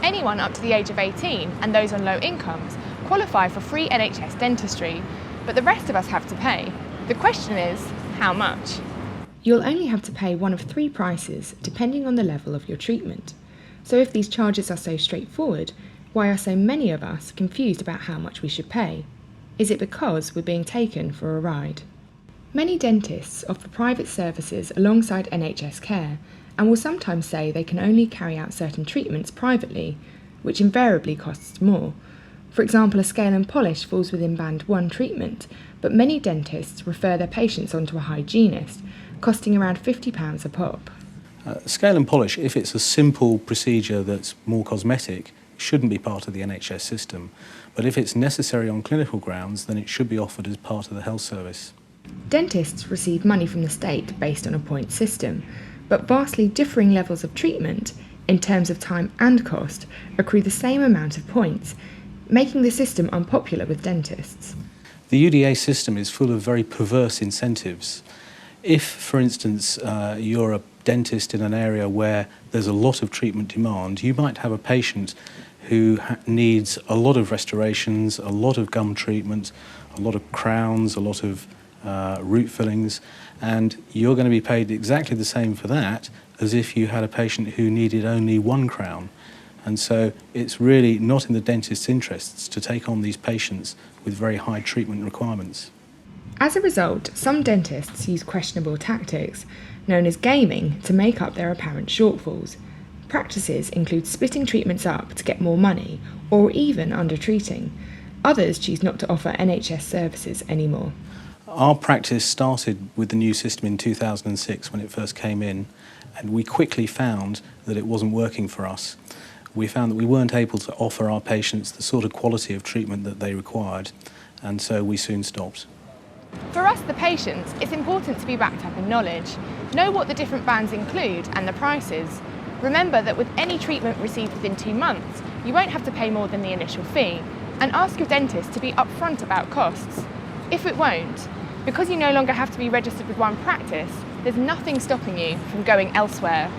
Anyone up to the age of 18 and those on low incomes qualify for free NHS dentistry, but the rest of us have to pay. The question is, how much? You'll only have to pay one of 3 prices depending on the level of your treatment. So if these charges are so straightforward, why are so many of us confused about how much we should pay? Is it because we're being taken for a ride? Many dentists offer private services alongside NHS care and will sometimes say they can only carry out certain treatments privately, which invariably costs more. For example, a scale and polish falls within band 1 treatment, but many dentists refer their patients onto a hygienist, costing around £50 a pop. Scale and polish, if it's a simple procedure that's more cosmetic, shouldn't be part of the NHS system. But if it's necessary on clinical grounds, then it should be offered as part of the health service. Dentists receive money from the state based on a points system, but vastly differing levels of treatment, in terms of time and cost, accrue the same amount of points, making the system unpopular with dentists. The UDA system is full of very perverse incentives. If, for instance, you're a dentist in an area where there's a lot of treatment demand, you might have a patient who needs a lot of restorations, a lot of gum treatment, a lot of crowns, a lot of root fillings, and you're going to be paid exactly the same for that as if you had a patient who needed only 1 crown. And so it's really not in the dentist's interests to take on these patients with very high treatment requirements. As a result, some dentists use questionable tactics, known as gaming, to make up their apparent shortfalls. Practices include splitting treatments up to get more money, or even undertreating. Others choose not to offer NHS services anymore. Our practice started with the new system in 2006 when it first came in, and we quickly found that it wasn't working for us. We found that we weren't able to offer our patients the sort of quality of treatment that they required, and so we soon stopped. For us, the patients, it's important to be backed up in knowledge. Know what the different bands include and the prices. Remember that with any treatment received within 2 months, you won't have to pay more than the initial fee, and ask your dentist to be upfront about costs. If it won't, because you no longer have to be registered with one practice, there's nothing stopping you from going elsewhere.